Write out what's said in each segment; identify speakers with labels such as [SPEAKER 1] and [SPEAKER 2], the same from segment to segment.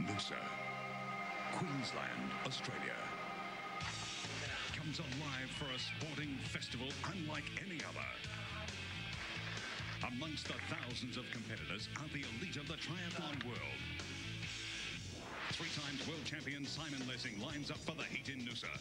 [SPEAKER 1] Noosa, Queensland, Australia, comes alive for a sporting festival unlike any other. Amongst the thousands of competitors are the elite of the triathlon world. 3 times world champion Simon Lessing lines up for the heat in Noosa.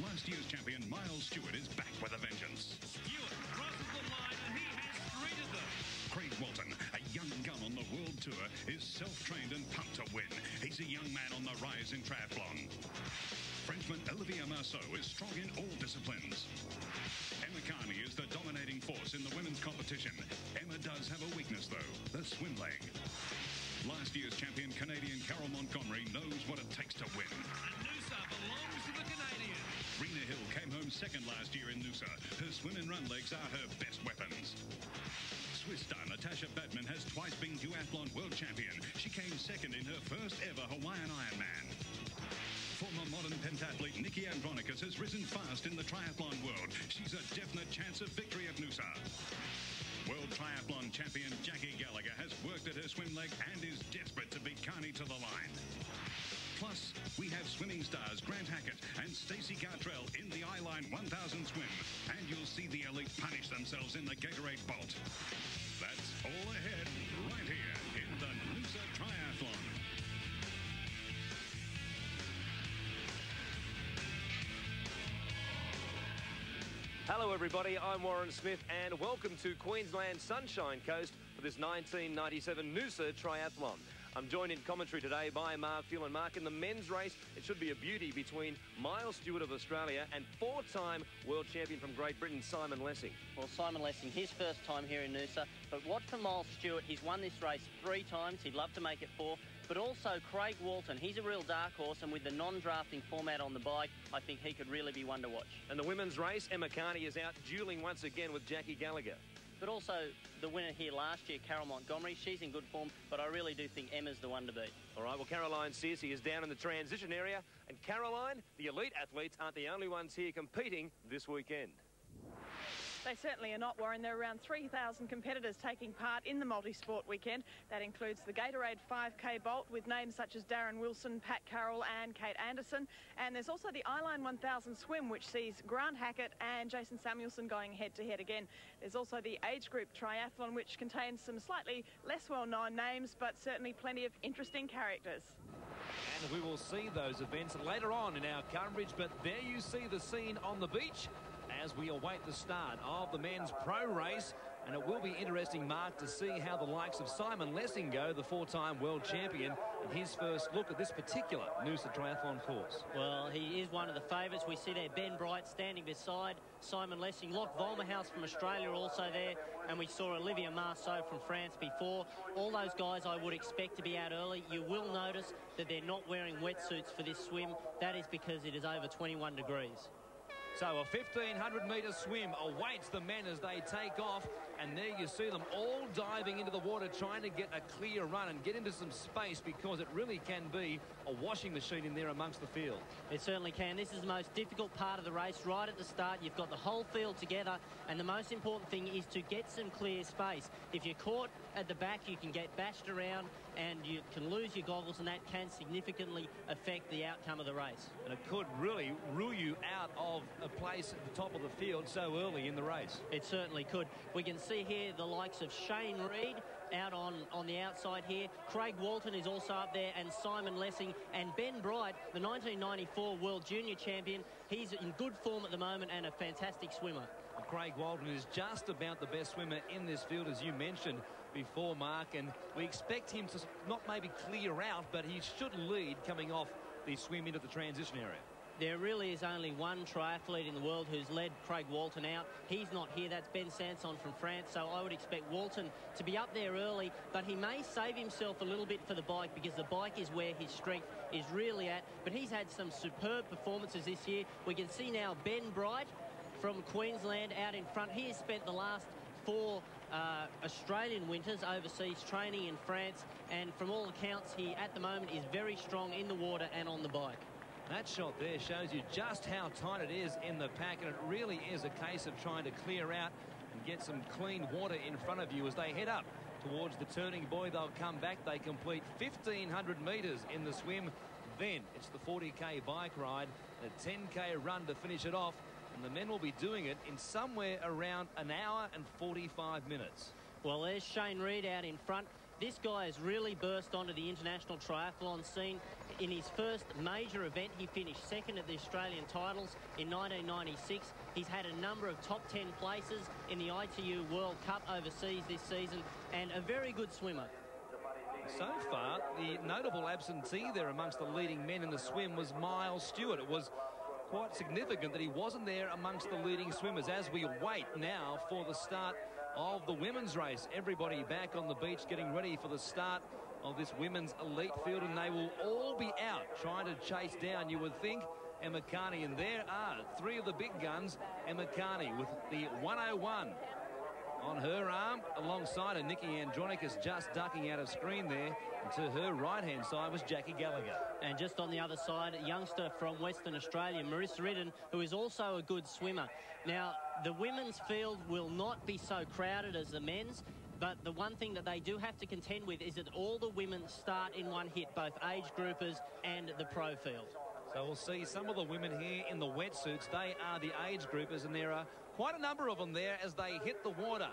[SPEAKER 1] Last year's champion Miles Stewart is back with a vengeance.
[SPEAKER 2] Stewart crosses the line and he has greeted them.
[SPEAKER 1] Craig Walton, a young gun on the world tour, is self-trained and pumped to win. He's a young man on the rise in triathlon. Frenchman Olivier Marceau is strong in all disciplines. Emma Carney is the dominating force in the women's competition. Emma does have a weakness, though, the swim leg. Last year's champion Canadian Carol Montgomery knows what it takes to win.
[SPEAKER 2] And Noosa belongs to the Canadian.
[SPEAKER 1] Rina Hill came home second last year in Noosa. Her swim and run legs are her best weapons. Swiss star Natasha Badman has twice been duathlon world champion. She came second in her first ever Hawaiian Ironman. Former modern pentathlete Nikki Andronicus has risen fast in the triathlon world. She's a definite chance of victory at Noosa. World triathlon champion Jackie Gallagher has worked at her swim leg and is desperate to beat Carney to the line. Plus, we have swimming stars Grant Hackett and Stacey Gartrell in the I-Line 1000 swim. And you'll see the elite punish themselves in the Gatorade Bolt. That's all ahead right here in the Noosa Triathlon.
[SPEAKER 3] Hello everybody, I'm Warren Smith and welcome to Queensland's Sunshine Coast for this 1997 Noosa Triathlon. I'm joined in commentary today by Mark Fuel. And Mark, in the men's race, it should be a beauty between Miles Stewart of Australia and 4-time world champion from Great Britain, Simon Lessing.
[SPEAKER 4] Well, Simon Lessing, his first time here in Noosa. But what for Miles Stewart? He's won this race 3 times. He'd love to make it 4. But also Craig Walton, he's a real dark horse, and with the non-drafting format on the bike, I think he could really be one to watch.
[SPEAKER 3] And the women's race, Emma Carney is out duelling once again with Jackie Gallagher.
[SPEAKER 4] But also the winner here last year, Carol Montgomery, she's in good form, but I really do think Emma's the one to beat.
[SPEAKER 3] All right, well, Caroline Searcy is down in the transition area. And Caroline, the elite athletes aren't the only ones here competing this weekend.
[SPEAKER 5] They certainly are not, Warren. There are around 3,000 competitors taking part in the multi-sport weekend. That includes the Gatorade 5K Bolt with names such as Darren Wilson, Pat Carroll and Kate Anderson. And there's also the I-Line 1000 swim, which sees Grant Hackett and Jason Samuelson going head-to-head again. There's also the age group triathlon, which contains some slightly less well-known names, but certainly plenty of interesting characters.
[SPEAKER 6] And we will see those events later on in our coverage, but there you see the scene on the beach as we await the start of the men's pro race. And it will be interesting, Mark, to see how the likes of Simon Lessing go, the 4-time world champion, and his first look at this particular Noosa Triathlon course.
[SPEAKER 4] Well, he is one of the favourites. We see there Ben Bright standing beside Simon Lessing. Locke Volmerhouse from Australia also there, and we saw Olivier Marceau from France before. All those guys I would expect to be out early. You will notice that they're not wearing wetsuits for this swim. That is because it is over 21 degrees.
[SPEAKER 6] So a 1,500-metre swim awaits the men as they take off, and there you see them all diving into the water, trying to get a clear run and get into some space, because it really can be a washing machine in there amongst the field.
[SPEAKER 4] It certainly can. This is the most difficult part of the race. Right at the start, you've got the whole field together, and the most important thing is to get some clear space. If you're caught at the back, you can get bashed around and you can lose your goggles, and that can significantly affect the outcome of the race.
[SPEAKER 6] And it could really rule you out of a place at the top of the field so early in the race.
[SPEAKER 4] It certainly could. We can see here the likes of Shane Reed out on the outside here. Craig Walton is also up there, and Simon Lessing, and Ben Bright, the 1994 World Junior Champion. He's in good form at the moment and a fantastic swimmer.
[SPEAKER 6] Craig Walton is just about the best swimmer in this field, as you mentioned before, Mark, and we expect him to not maybe clear out, but he should lead coming off the swim into the transition area.
[SPEAKER 4] There really is only one triathlete in the world who's led Craig Walton out. He's not here. That's Ben Sanson from France. So I would expect Walton to be up there early, but he may save himself a little bit for the bike, because the bike is where his strength is really at. But he's had some superb performances this year. We can see now Ben Bright from Queensland out in front. He has spent the last 4 Australian winters overseas training in France, and from all accounts he at the moment is very strong in the water and on the bike.
[SPEAKER 6] That shot there shows you just how tight it is in the pack, and it really is a case of trying to clear out and get some clean water in front of you as they head up towards the turning buoy. They'll come back. They complete 1,500 metres in the swim. Then it's the 40k bike ride, a 10k run to finish it off. And the men will be doing it in somewhere around an hour and 45 minutes.
[SPEAKER 4] Well, there's Shane Reed out in front. This guy has really burst onto the international triathlon scene. In his first major event, he finished second at the Australian titles in 1996. He's had a number of top 10 places in the ITU World Cup overseas this season, and a very good swimmer.
[SPEAKER 6] So far, the notable absentee there amongst the leading men in the swim was Miles Stewart. It was quite significant that he wasn't there amongst the leading swimmers as we wait now for the start of the women's race. Everybody back on the beach getting ready for the start of this women's elite field, and they will all be out trying to chase down, you would think, Emma Carney. And there are three of the big guns. Emma Carney with the 101 on her arm, alongside her Nikki Andronicus just ducking out of screen there. And to her right-hand side was Jackie Gallagher.
[SPEAKER 4] And just on the other side, a youngster from Western Australia, Marissa Ridden, who is also a good swimmer. Now, the women's field will not be so crowded as the men's, but the one thing that they do have to contend with is that all the women start in one hit, both age groupers and the pro field.
[SPEAKER 6] So we'll see some of the women here in the wetsuits. They are the age groupers, and there are quite a number of them there as they hit the water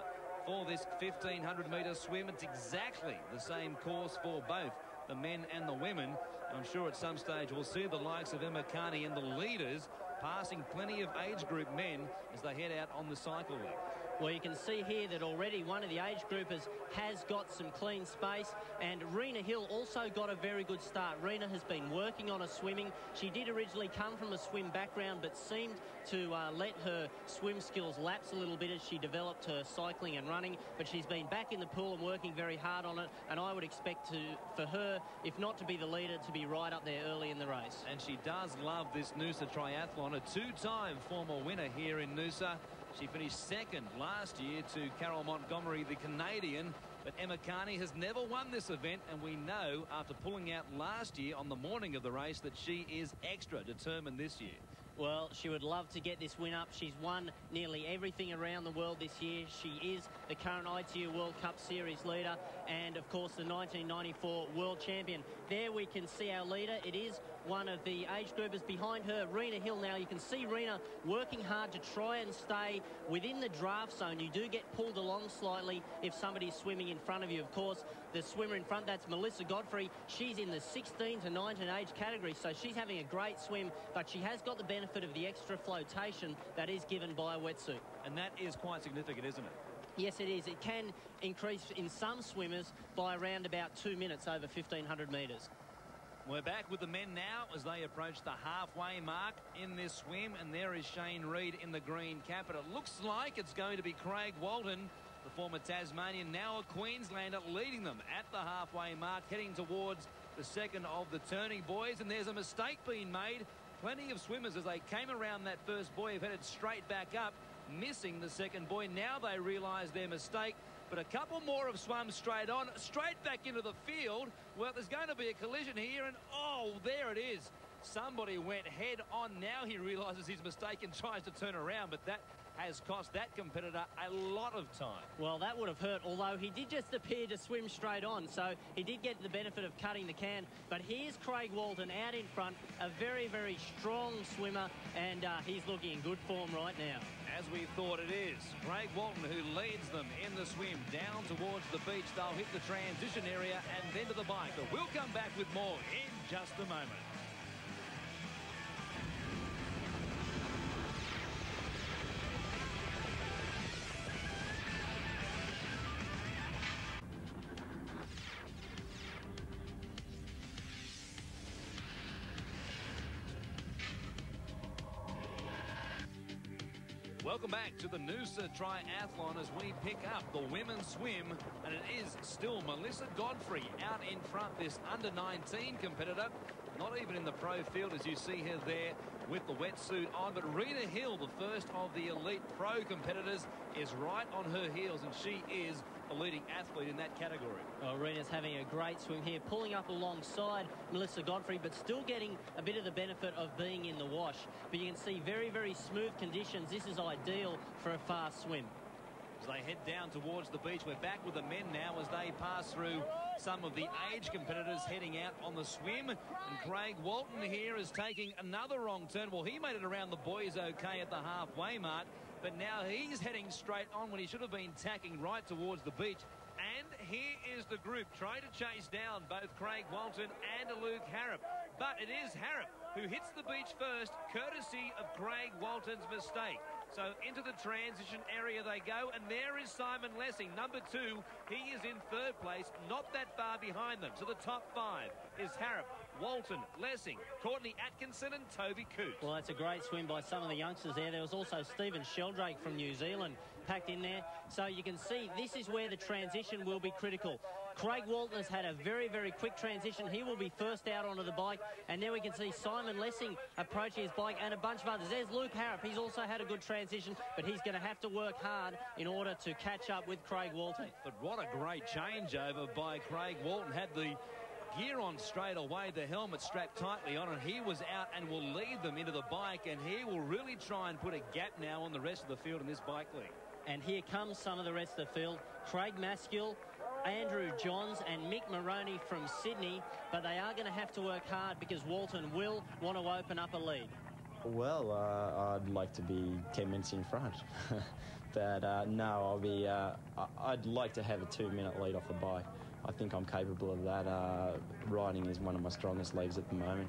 [SPEAKER 6] for this 1,500-metre swim. It's exactly the same course for both the men and the women. I'm sure at some stage we'll see the likes of Emma Carney and the leaders passing plenty of age group men as they head out on the cycle leg.
[SPEAKER 4] Well, you can see here that already one of the age groupers has got some clean space, and Rina Hill also got a very good start. Rina has been working on her swimming. She did originally come from a swim background, but seemed to let her swim skills lapse a little bit as she developed her cycling and running. But she's been back in the pool and working very hard on it, and I would expect for her, if not to be the leader, to be right up there early in the race.
[SPEAKER 6] And she does love this Noosa Triathlon, a two-time former winner here in Noosa. She finished second last year to Carol Montgomery, the Canadian. But Emma Carney has never won this event, and we know after pulling out last year on the morning of the race that she is extra determined this year.
[SPEAKER 4] Well, she would love to get this win up. She's won nearly everything around the world this year. She is the current ITU World Cup Series leader and, of course, the 1994 world champion. There we can see our leader. It is one of the age groupers behind her, Rina Hill. Now, you can see Rina working hard to try and stay within the draft zone. You do get pulled along slightly if somebody's swimming in front of you. Of course, the swimmer in front, that's Melissa Godfrey. She's in the 16 to 19 age category, so she's having a great swim, but she has got the benefit of the extra flotation that is given by a wetsuit.
[SPEAKER 6] And that is quite significant, isn't it?
[SPEAKER 4] Yes, it is. It can increase in some swimmers by around about 2 minutes over 1,500 metres.
[SPEAKER 6] We're back with the men now as they approach the halfway mark in this swim, and there is Shane Reed in the green cap, and it looks like it's going to be Craig Walton, the former Tasmanian, now a Queenslander, leading them at the halfway mark, heading towards the second of the turning buoys. And there's a mistake being made. Plenty of swimmers, as they came around that first buoy, have headed straight back up, missing the second buoy. Now they realise their mistake, but a couple more have swum straight on, straight back into the field. Well, there's going to be a collision here, and oh, there it is. Somebody went head on. Now he realises his mistake and tries to turn around, but that has cost that competitor a lot of time.
[SPEAKER 4] Well, that would have hurt, although he did just appear to swim straight on, so he did get the benefit of cutting the can. But here's Craig Walton out in front, a very, very strong swimmer, and he's looking in good form right now.
[SPEAKER 6] As we thought it is, Craig Walton, who leads them in the swim down towards the beach. They'll hit the transition area and then to the bike. But we'll come back with more in just a moment. Welcome back to the Noosa Triathlon as we pick up the women's swim, and it is still Melissa Godfrey out in front, this under-19 competitor. Not even in the pro field as you see her there with the wetsuit on, but Rina Hill, the first of the elite pro competitors, is right on her heels, and she is the leading athlete in that category.
[SPEAKER 4] Well, Rina's having a great swim here, pulling up alongside Melissa Godfrey, but still getting a bit of the benefit of being in the wash. But you can see very, very smooth conditions. This is ideal for a fast swim.
[SPEAKER 6] as they head down towards the beach. We're back with the men now as they pass through some of the age competitors heading out on the swim. And Craig Walton here is taking another wrong turn. Well, he made it around the boys okay at the halfway mark, but now he's heading straight on when he should have been tacking right towards the beach. And here is the group trying to chase down both Craig Walton and Luke Harrop. But it is Harrop who hits the beach first, courtesy of Craig Walton's mistake. So into the transition area they go, and there is Simon Lessing, number 2. He is in 3rd place, not that far behind them. So the top 5 is Harrop, Walton, Lessing, Courtney Atkinson and Toby Coote.
[SPEAKER 4] Well, that's a great swim by some of the youngsters there. There was also Stephen Sheldrake from New Zealand packed in there. So you can see this is where the transition will be critical. Craig Walton has had a very, very quick transition. He will be first out onto the bike. And there we can see Simon Lessing approaching his bike and a bunch of others. There's Luke Harrop. He's also had a good transition, but he's going to have to work hard in order to catch up with Craig Walton.
[SPEAKER 6] But what a great changeover by Craig Walton. Had the gear on straight away, the helmet strapped tightly on, and he was out and will lead them into the bike, and he will really try and put a gap now on the rest of the field in this bike league.
[SPEAKER 4] And here comes some of the rest of the field. Craig Maskill, Andrew Johns and Mick Moroney from Sydney, but they are going to have to work hard because Walton will want to open up a lead.
[SPEAKER 7] Well, I'd like to be 10 minutes in front, but no, I'd like to have a 2-minute lead off the bike. I think I'm capable of that. Riding is one of my strongest legs at the moment,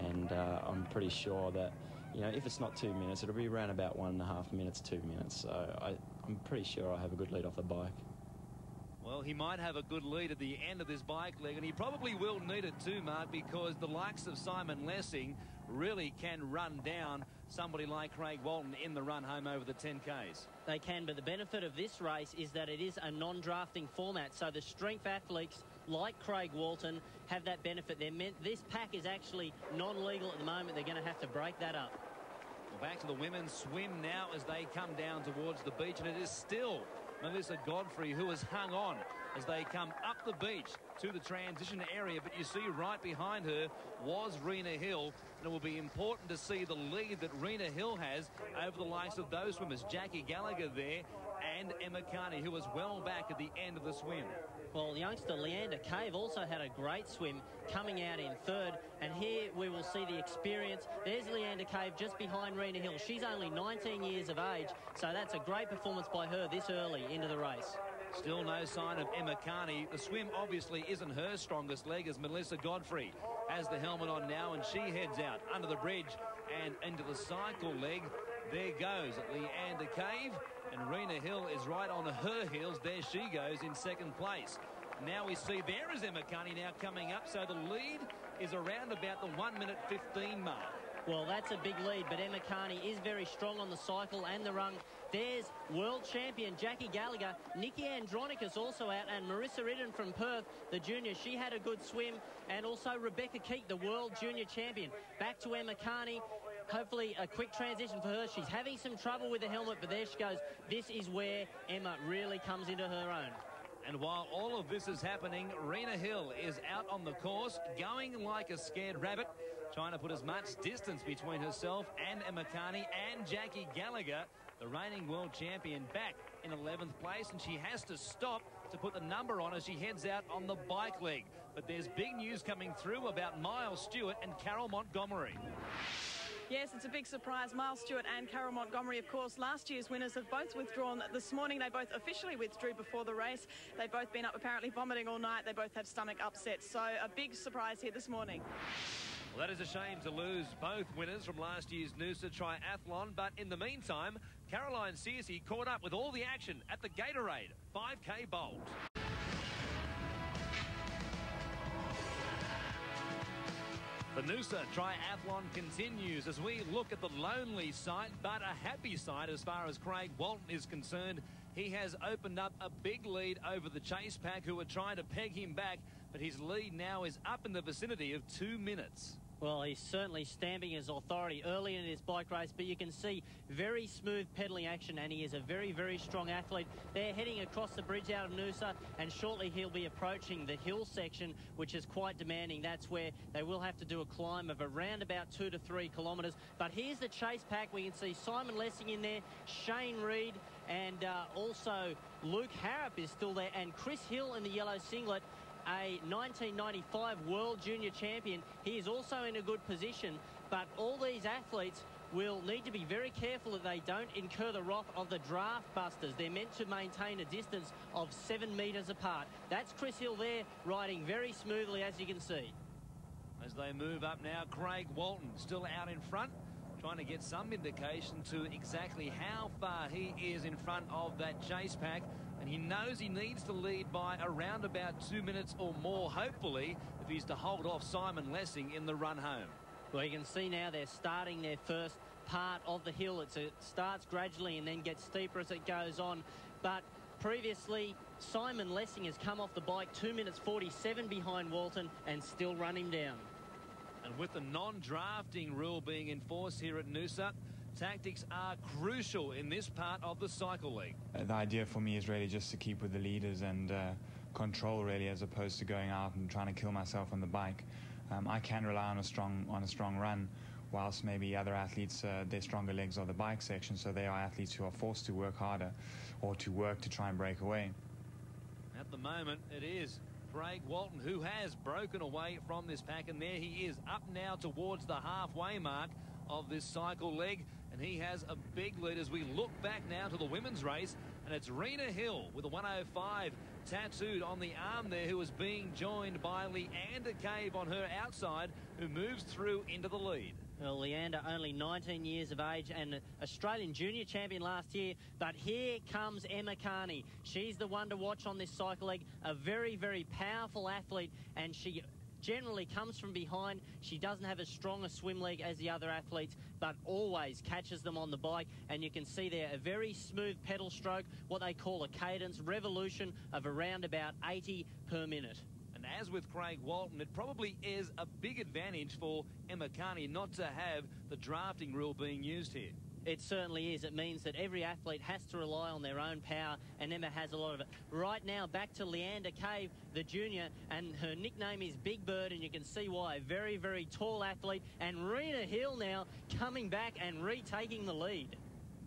[SPEAKER 7] and I'm pretty sure that, you know, if it's not 2 minutes, it'll be around about 1.5 minutes, 2 minutes. So I'm pretty sure I have a good lead off the bike.
[SPEAKER 6] Well, he might have a good lead at the end of this bike leg, and he probably will need it too, Mark, because the likes of Simon Lessing really can run down somebody like Craig Walton in the run home over the 10Ks.
[SPEAKER 4] They can, but the benefit of this race is that it is a non-drafting format, so the strength athletes like Craig Walton have that benefit. This pack is actually non-legal at the moment. They're going to have to break that up.
[SPEAKER 6] Well, back to the women's swim now as they come down towards the beach, and it is still Melissa Godfrey who has hung on as they come up the beach to the transition area. But you see right behind her was Rina Hill, and it will be important to see the lead that Rina Hill has over the likes of those swimmers, Jackie Gallagher there and Emma Carney, who was well back at the end of the swim.
[SPEAKER 4] Well, youngster Leander Cave also had a great swim coming out in 3rd, and here we will see the experience. There's Leander Cave just behind Rina Hill. She's only 19 years of age, so that's a great performance by her this early into the race.
[SPEAKER 6] Still no sign of Emma Carney. The swim obviously isn't her strongest leg, as Melissa Godfrey has the helmet on now, and she heads out under the bridge and into the cycle leg. There goes Leander Cave, and Rina Hill is right on her heels. There she goes in 2nd place. Now we see there is Emma Carney now coming up, so the lead is around about the 1:15 mark.
[SPEAKER 4] Well, that's a big lead, but Emma Carney is very strong on the cycle and the run. There's world champion Jackie Gallagher. Nikki Andronicus also out, and Marissa Ridden from Perth, the junior. She had a good swim, and also Rebekah KEAT, the world junior champion. Back to Emma Carney. Hopefully a quick transition for her. She's having some trouble with the helmet, but there she goes. This is where Emma really comes into her own.
[SPEAKER 6] And while all of this is happening, Rina Hill is out on the course, going like a scared rabbit, trying to put as much distance between herself and Emma Carney and Jackie Gallagher, the reigning world champion, back in 11th place, and she has to stop to put the number on as she heads out on the bike leg. But there's big news coming through about Miles Stewart and Carol Montgomery.
[SPEAKER 5] Yes, it's a big surprise. Miles Stewart and Carol Montgomery, of course, last year's winners, have both withdrawn this morning. They both officially withdrew before the race. They've both been up apparently vomiting all night. They both have stomach upsets. So a big surprise here this morning.
[SPEAKER 6] Well, that is a shame to lose both winners from last year's Noosa Triathlon. But in the meantime, Caroline Searcy caught up with all the action at the Gatorade 5K Bolt. The Noosa Triathlon continues as we look at the lonely sight, but a happy sight as far as Craig Walton is concerned. He has opened up a big lead over the chase pack, who are trying to peg him back, but his lead now is up in the vicinity of 2 minutes.
[SPEAKER 4] Well, he's certainly stamping his authority early in his bike race, but you can see very smooth pedaling action, and he is a very, very strong athlete. They're heading across the bridge out of Noosa, and shortly he'll be approaching the hill section, which is quite demanding. That's where they will have to do a climb of around about 2 to 3 kilometres. But here's the chase pack. We can see Simon Lessing in there, Shane Reed, and also Luke Harrop is still there, and Chris Hill in the yellow singlet, a 1995 World Junior Champion. He is also in a good position, but all these athletes will need to be very careful that they don't incur the wrath of the draft busters. They're meant to maintain a distance of 7 metres apart. That's Chris Hill there, riding very smoothly, as you can see.
[SPEAKER 6] As they move up now, Craig Walton still out in front, trying to get some indication to exactly how far he is in front of that chase pack. And he knows he needs to lead by around about 2 minutes or more, hopefully, if he's to hold off Simon Lessing in the run home.
[SPEAKER 4] Well, you can see now they're starting their first part of the hill. It starts gradually and then gets steeper as it goes on. But previously, Simon Lessing has come off the bike 2 minutes 47 behind Walton and still run him down.
[SPEAKER 6] And with the non-drafting rule being enforced here at Noosa, tactics are crucial in this part of the cycle league.
[SPEAKER 8] The idea for me is really just to keep with the leaders and control, really, as opposed to going out and trying to kill myself on the bike. I can rely on a strong run, whilst maybe other athletes, their stronger legs are the bike section, so they are athletes who are forced to work harder or to work to try and break away.
[SPEAKER 6] At the moment, it is Craig Walton who has broken away from this pack, and there he is, up now towards the halfway mark of this cycle leg, and he has a big lead as we look back now to the women's race, and it's Rina Hill with a 105 tattooed on the arm there, who is being joined by Leander Cave on her outside, who moves through into the lead.
[SPEAKER 4] Well, Leander, only 19 years of age and Australian junior champion last year. But here comes Emma Carney. She's the one to watch on this cycle leg. A very, very powerful athlete, and she generally comes from behind. She doesn't have as strong a swim leg as the other athletes, but always catches them on the bike. And you can see there a very smooth pedal stroke, what they call a cadence revolution of around about 80 per minute.
[SPEAKER 6] And as with Craig Walton, it probably is a big advantage for Emma Carney not to have the drafting rule being used here.
[SPEAKER 4] It certainly is. It means that every athlete has to rely on their own power, and Emma has a lot of it. Right now, back to Leander Cave, the junior, and her nickname is Big Bird, and you can see why. A very, very tall athlete. And Rina Hill now coming back and retaking the lead.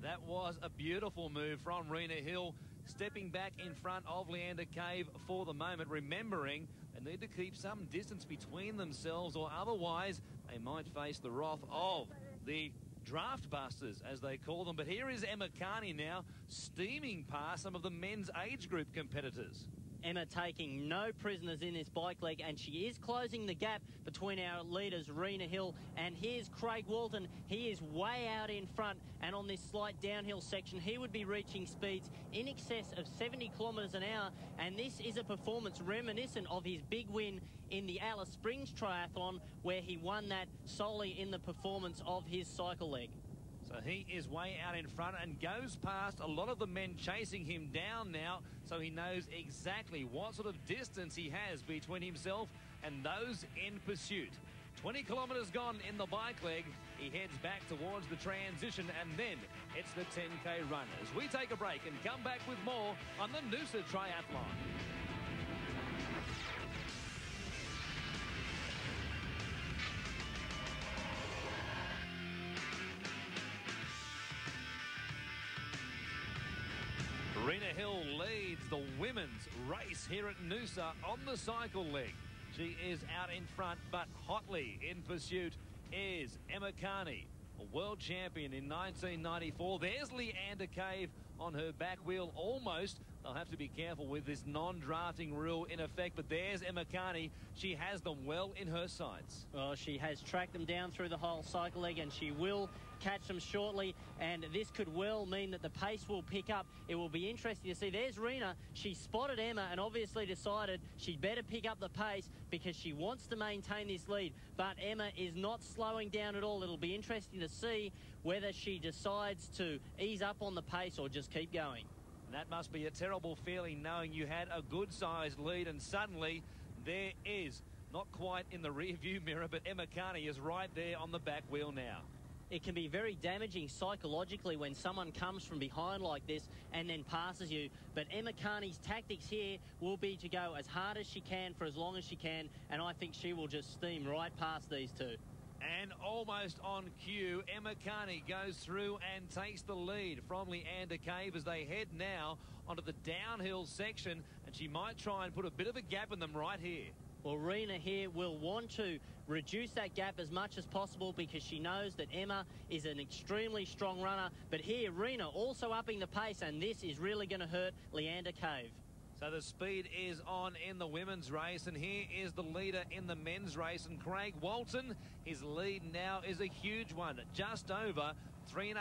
[SPEAKER 6] That was a beautiful move from Rina Hill, stepping back in front of Leander Cave for the moment, remembering they need to keep some distance between themselves, or otherwise they might face the wrath of the draft busters, as they call them. But here is Emma Carney now, steaming past some of the men's age group competitors.
[SPEAKER 4] Emma taking no prisoners in this bike leg, and she is closing the gap between our leaders, Rina Hill, and here's Craig Walton. He is way out in front, and on this slight downhill section, he would be reaching speeds in excess of 70 kilometres an hour, and this is a performance reminiscent of his big win in the Alice Springs Triathlon, where he won that solely in the performance of his cycle leg.
[SPEAKER 6] So he is way out in front and goes past a lot of the men chasing him down now, so he knows exactly what sort of distance he has between himself and those in pursuit. 20 kilometres gone in the bike leg. He heads back towards the transition, and then it's the 10K run. As we take a break and come back with more on the Noosa Triathlon. Rina Hill leads the women's race here at Noosa on the cycle leg. She is out in front, but hotly in pursuit is Emma Carney, a world champion in 1994. There's Leander Cave on her back wheel almost. They'll have to be careful with this non-drafting rule in effect, but there's Emma Carney. She has them well in her sights.
[SPEAKER 4] Well, she has tracked them down through the whole cycle leg, and she will catch them shortly, and this could well mean that the pace will pick up. It will be interesting to see. There's Rina. She spotted Emma and obviously decided she'd better pick up the pace because she wants to maintain this lead, but Emma is not slowing down at all. It'll be interesting to see whether she decides to ease up on the pace or just keep going.
[SPEAKER 6] And that must be a terrible feeling, knowing you had a good-sized lead and suddenly there is, not quite in the rear-view mirror, but Emma Carney is right there on the back wheel now.
[SPEAKER 4] It can be very damaging psychologically when someone comes from behind like this and then passes you. But Emma Carney's tactics here will be to go as hard as she can for as long as she can, and I think she will just steam right past these two.
[SPEAKER 6] And almost on cue, Emma Carney goes through and takes the lead from Leander Cave as they head now onto the downhill section, and she might try and put a bit of a gap in them right here.
[SPEAKER 4] Well, Rina here will want to reduce that gap as much as possible because she knows that Emma is an extremely strong runner. But here, Rina also upping the pace, and this is really going to hurt Leander Cave.
[SPEAKER 6] So the speed is on in the women's race, and here is the leader in the men's race, and Craig Walton, his lead now is a huge one, just over 3.5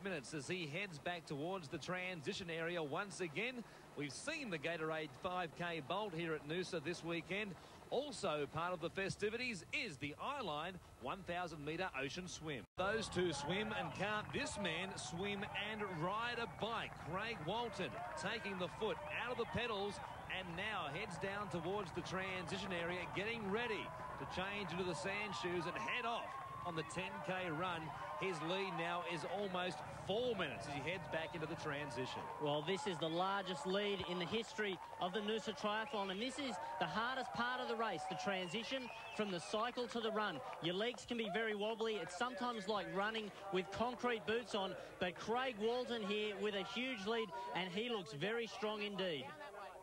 [SPEAKER 6] minutes as he heads back towards the transition area once again. We've seen the Gatorade 5K Bolt here at Noosa this weekend. Also part of the festivities is the Eyeline 1,000-metre ocean swim. Those two swim, and can't this man swim and ride a bike? Craig Walton taking the foot out of the pedals and now heads down towards the transition area, getting ready to change into the sand shoes and head off on the 10K run. His lead now is almost 4 minutes as he heads back into the transition.
[SPEAKER 4] Well, this is the largest lead in the history of the Noosa Triathlon, and this is the hardest part of the race, the transition from the cycle to the run. Your legs can be very wobbly. It's sometimes like running with concrete boots on, but Craig Walton here with a huge lead, and he looks very strong indeed.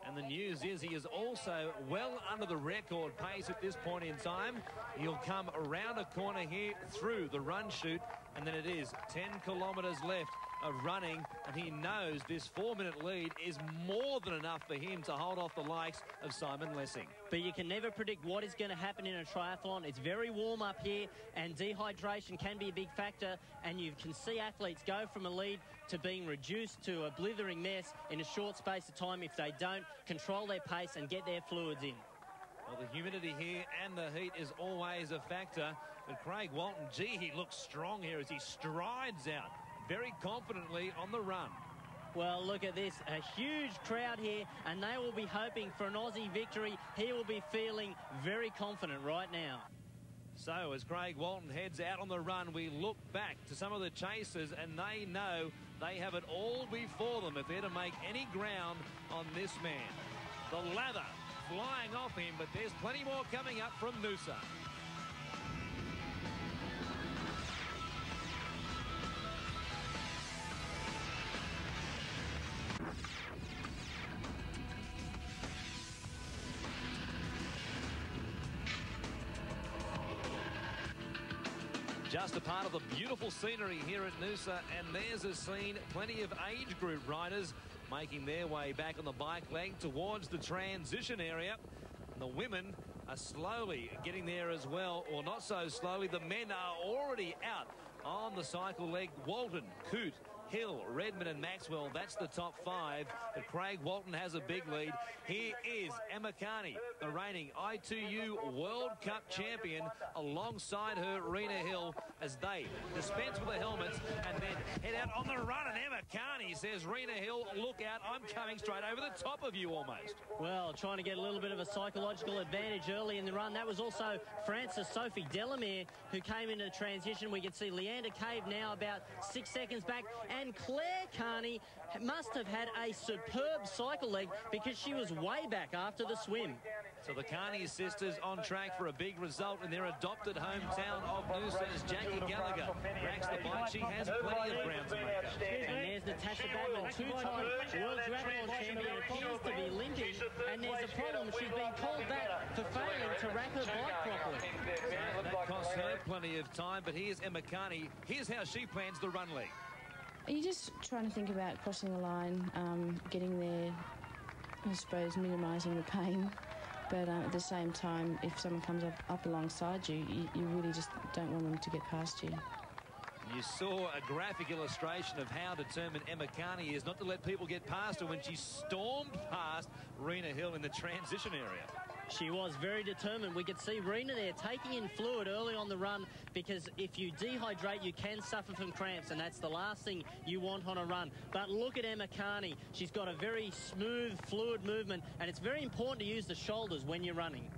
[SPEAKER 6] And the news is he is also well under the record pace at this point in time. He'll come around a corner here through the run chute, and then it is 10 kilometres left of running, and he knows this 4-minute lead is more than enough for him to hold off the likes of Simon Lessing.
[SPEAKER 4] But you can never predict what is going to happen in a triathlon. It's very warm up here, and dehydration can be a big factor, and you can see athletes go from a lead to being reduced to a blithering mess in a short space of time if they don't control their pace and get their fluids in.
[SPEAKER 6] Well, the humidity here and the heat is always a factor, but Craig Walton, gee, he looks strong here as he strides out very confidently on the run.
[SPEAKER 4] Well, look at this, a huge crowd here, and they will be hoping for an Aussie victory. He will be feeling very confident right now.
[SPEAKER 6] So as Craig Walton heads out on the run, we look back to some of the chasers, and they know they have it all before them if they're to make any ground on this man. The lather flying off him, but there's plenty more coming up from Noosa. Just a part of the beautiful scenery here at Noosa, and there's a scene, plenty of age group riders making their way back on the bike leg towards the transition area. And the women are slowly getting there as well, or not so slowly. The men are already out on the cycle leg. Walton, KEAT, Hill, Redmond and Maxwell, that's the top 5. But Craig Walton has a big lead. Here is Emma Carney, the reigning I2U World Cup champion, alongside her Rina Hill as they dispense with the helmets and then head out on the run. And Emma Carney says, Rina Hill, look out, I'm coming straight over the top of you almost.
[SPEAKER 4] Well, trying to get a little bit of a psychological advantage early in the run. That was also Frances Sophie Delamere who came into the transition. We can see Leander Cave now about 6 seconds back. And Clare Carney must have had a superb cycle leg because she was way back after the swim.
[SPEAKER 6] So the Carney sisters on track for a big result in their adopted hometown of Noosa as Jackie Gallagher racks the bike. She has plenty of ground to make up.
[SPEAKER 4] And there's Natasha Badman, 2-time World Triathlon champion, appears to be limping, and there's a problem. She's been called back for failing to rack her bike properly.
[SPEAKER 6] So that costs her plenty of time, but here's Emma Carney. Here's how she plans the run leg.
[SPEAKER 9] You're just trying to think about crossing the line, getting there, I suppose, minimising the pain. But at the same time, if someone comes up alongside you, you really just don't want them to get past you.
[SPEAKER 6] You saw a graphic illustration of how determined Emma Carney is not to let people get past her when she stormed past Rina Hill in the transition area.
[SPEAKER 4] She was very determined. We could see Rina there taking in fluid early on the run because if you dehydrate, you can suffer from cramps, and that's the last thing you want on a run. But look at Emma Carney. She's got a very smooth, fluid movement, and it's very important to use the shoulders when you're running.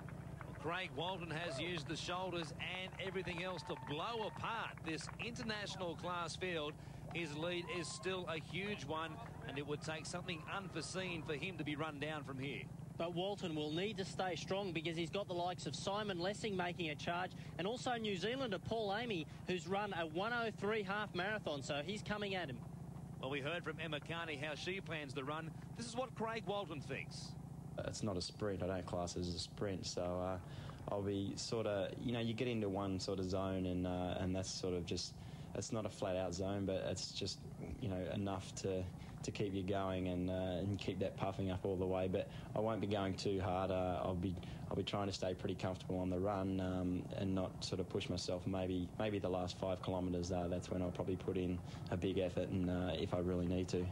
[SPEAKER 6] Craig Walton has used the shoulders and everything else to blow apart this international class field. His lead is still a huge one, and it would take something unforeseen for him to be run down from here.
[SPEAKER 4] But Walton will need to stay strong because he's got the likes of Simon Lessing making a charge, and also New Zealander Paul AMEY, who's run a 1:03 half marathon, so he's coming at him.
[SPEAKER 6] Well, we heard from Emma Carney how she plans the run. This is what Craig Walton thinks.
[SPEAKER 7] It's not a sprint. I don't class it as a sprint, so I'll be sort of, you know, you get into one sort of zone, and that's sort of just, it's not a flat-out zone, but it's just, you know, enough to keep you going and keep that puffing up all the way. But I won't be going too hard. I'll be trying to stay pretty comfortable on the run and not sort of push myself. Maybe the last 5 kilometres. That's when I'll probably put in a big effort, and if I really need to.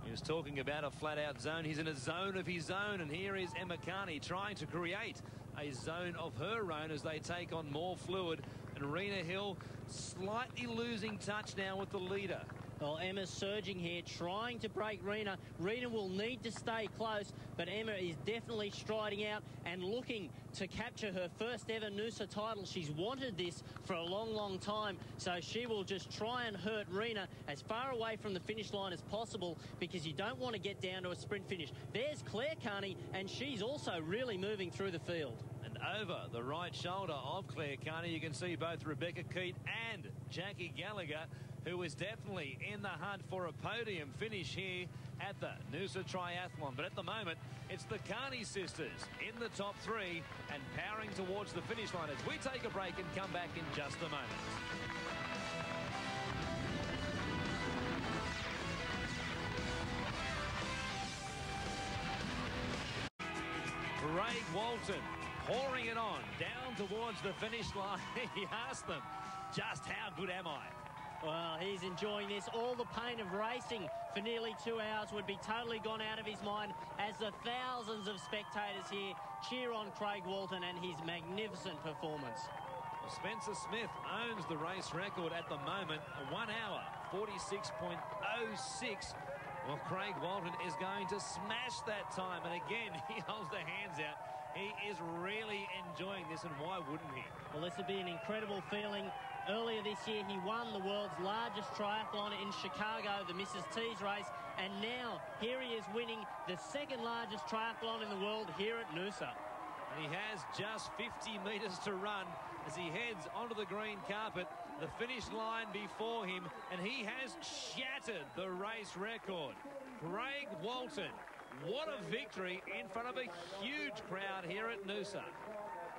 [SPEAKER 6] He was talking about a flat-out zone. He's in a zone of his own, and here is Emma Carney trying to create a zone of her own as they take on more fluid. And Rina Hill slightly losing touch now with the leader.
[SPEAKER 4] Well, Emma's surging here, trying to break Rina. Rina will need to stay close, but Emma is definitely striding out and looking to capture her first ever Noosa title. She's wanted this for a long, long time, so she will just try and hurt Rina as far away from the finish line as possible, because you don't want to get down to a sprint finish. There's Clare Carney, and she's also really moving through the field.
[SPEAKER 6] And over the right shoulder of Clare Carney, you can see both Rebekah KEAT and Jackie Gallagher, who is definitely in the hunt for a podium finish here at the Noosa Triathlon. But at the moment, it's the Carney sisters in the top 3 and powering towards the finish line as we take a break and come back in just a moment. Craig Walton pouring it on down towards the finish line. He asked them, just how good am I?
[SPEAKER 4] Well, he's enjoying this. All the pain of racing for nearly 2 hours would be totally gone out of his mind as the thousands of spectators here cheer on Craig Walton and his magnificent performance.
[SPEAKER 6] Well, Spencer Smith owns the race record at the moment, 1 hour, 46.06. Well, Craig Walton is going to smash that time. And again, he holds the hands out. He is really enjoying this, and why wouldn't he?
[SPEAKER 4] Well, this would be an incredible feeling. Earlier this year, he won the world's largest triathlon in Chicago, the Mrs. T's race, and now here he is winning the second largest triathlon in the world here at Noosa.
[SPEAKER 6] And he has just 50 metres to run as he heads onto the green carpet, the finish line before him, and he has shattered the race record. Craig Walton, what a victory in front of a huge crowd here at Noosa.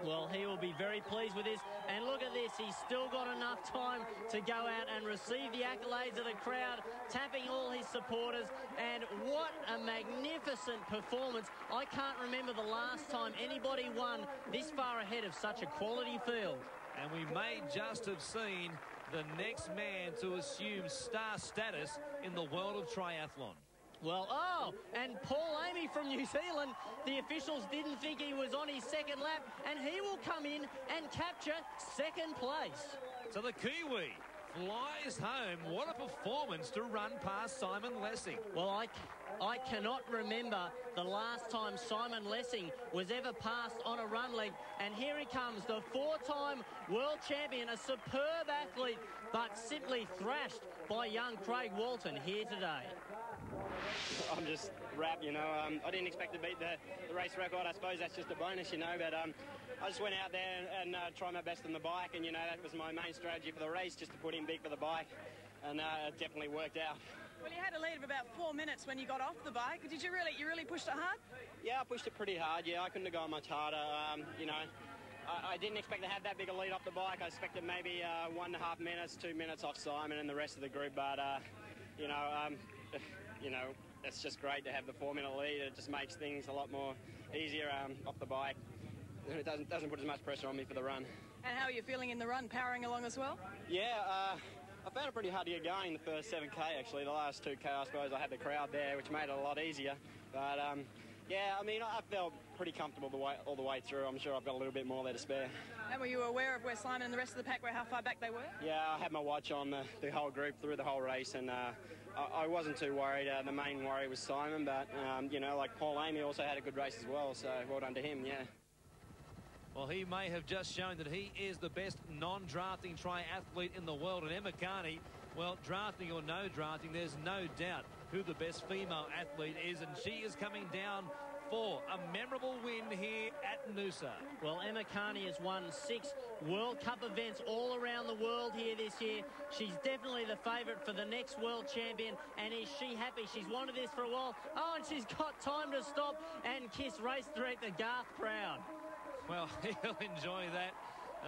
[SPEAKER 4] Well, he will be very pleased with this. And look at this, he's still got enough time to go out and receive the accolades of the crowd, tapping all his supporters. And what a magnificent performance. I can't remember the last time anybody won this far ahead of such a quality field.
[SPEAKER 6] And we may just have seen the next man to assume star status in the world of triathlon.
[SPEAKER 4] Well, and Paul AMEY from New Zealand, the officials didn't think he was on his second lap, and he will come in and capture second place.
[SPEAKER 6] So the Kiwi flies home. What a performance to run past Simon Lessing.
[SPEAKER 4] Well, I cannot remember the last time Simon Lessing was ever passed on a run leg, and here he comes, the 4-time world champion, a superb athlete, but simply thrashed by young Craig Walton here today.
[SPEAKER 10] I'm just wrapped, you know. I didn't expect to beat the race record. I suppose that's just a bonus, you know, but I just went out there and tried my best on the bike, and, you know, that was my main strategy for the race, just to put in big for the bike, and it definitely worked out.
[SPEAKER 5] Well, you had a lead of about 4 minutes when you got off the bike. Did you really pushed it hard? Yeah, I pushed it pretty hard, yeah. I couldn't have gone much harder, you know. I didn't expect to have that big a lead off the bike. I expected maybe 1.5 minutes, 2 minutes off Simon and the rest of the group, but, you know, it's just great to have the 4-minute lead. It just makes things a lot more easier off the bike. It doesn't put as much pressure on me for the run. And how are you feeling in the run, powering along as well?
[SPEAKER 10] Yeah, I found it pretty hard to get going the first 7K, actually. The last 2K, I suppose, I had the crowd there, which made it a lot easier. But, yeah, I mean, I felt pretty comfortable all the way through. I'm sure I've got a little bit more there to spare.
[SPEAKER 5] And were you aware of where Simon and the rest of the pack were, how far back they were?
[SPEAKER 10] Yeah, I had my watch on the whole group through the whole race, and I wasn't too worried. The main worry was Simon, but, you know, like Paul AMEY also had a good race as well, so well done to him, yeah.
[SPEAKER 6] Well, he may have just shown that he is the best non-drafting triathlete in the world. And Emma Carney, well, drafting or no drafting, there's no doubt who the best female athlete is. And she is coming down 4. A memorable win here at Noosa.
[SPEAKER 4] Well, Emma Carney has won 6 World Cup events all around the world here this year. She's definitely the favourite for the next world champion. And is she happy? She's wanted this for a while. Oh, and she's got time to stop and kiss race director Garth Prowd.
[SPEAKER 6] Well, he'll enjoy that,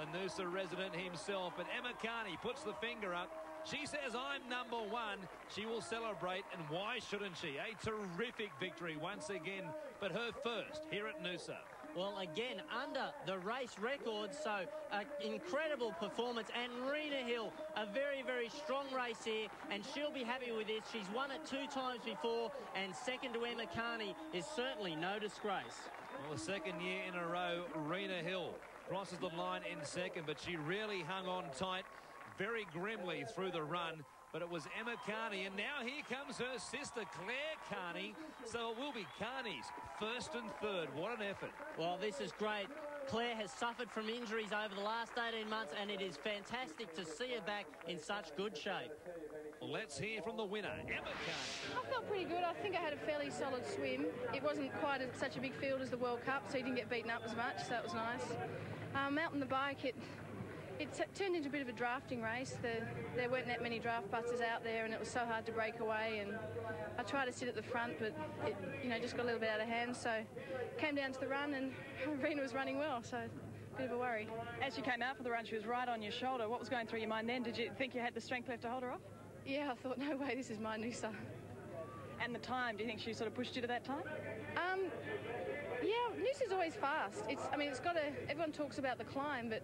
[SPEAKER 6] a Noosa resident himself. But Emma Carney puts the finger up. She says, I'm number 1. She will celebrate, and why shouldn't she? A terrific victory once again, but her first here at Noosa.
[SPEAKER 4] Well, again, under the race record, so an incredible performance. And Rina Hill, a very, very strong race here, and she'll be happy with this. She's won it 2 times before, and second to Emma Carney is certainly no disgrace.
[SPEAKER 6] Well, the second year in a row, Rina Hill crosses the line in second, but she really hung on tight very grimly through the run. But it was Emma Carney, and now here comes her sister, Clare Carney. So it will be Carney's first and third. What an effort.
[SPEAKER 4] Well, this is great. Clare has suffered from injuries over the last 18 months, and it is fantastic to see her back in such good shape.
[SPEAKER 6] Well, let's hear from the winner, Emma Carney.
[SPEAKER 11] I felt pretty good. I think I had a fairly solid swim. It wasn't quite such a big field as the World Cup, so you didn't get beaten up as much, so that was nice. Out on the bike, it turned into a bit of a drafting race. There weren't that many draft buses out there, and it was so hard to break away. And I tried to sit at the front, but it, just got a little bit out of hand. So came down to the run, and Rina was running well. So a bit of a worry.
[SPEAKER 5] As you came out for the run, she was right on your shoulder. What was going through your mind then? Did you think you had the strength left to hold her off?
[SPEAKER 11] Yeah, I thought, no way, this is my Noosa.
[SPEAKER 5] And the time? Do you think she sort of pushed you to that time?
[SPEAKER 11] Yeah, Noosa's always fast. Everyone talks about the climb, but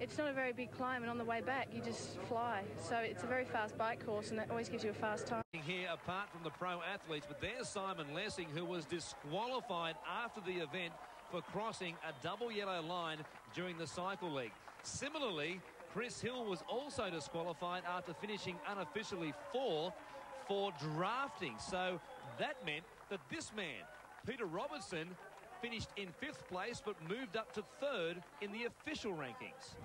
[SPEAKER 11] it's not a very big climb, and on the way back you just fly. So it's a very fast bike course, and that always gives you a fast time.
[SPEAKER 6] Here, apart from the pro athletes, but there's Simon Lessing, who was disqualified after the event for crossing a double yellow line during the cycle league. Similarly, Chris Hill was also disqualified after finishing unofficially 4th for drafting. So that meant that this man, Peter Robertson, finished in 5th place but moved up to 3rd in the official rankings.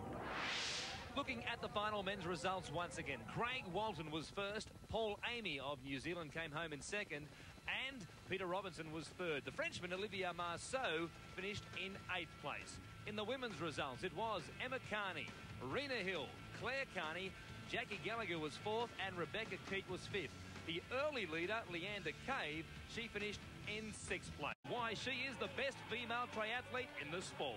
[SPEAKER 6] Looking at the final men's results once again, Craig Walton was first, Paul AMEY of New Zealand came home in second, and Peter Robinson was 3rd. The Frenchman Olivier Marceau finished in 8th place. In the women's results, it was Emma Carney, Rina Hill, Clare Carney, Jackie Gallagher was 4th, and Rebekah KEAT was 5th. The early leader, Leander Cave, she finished in 6th place. Why she is the best female triathlete in the sport.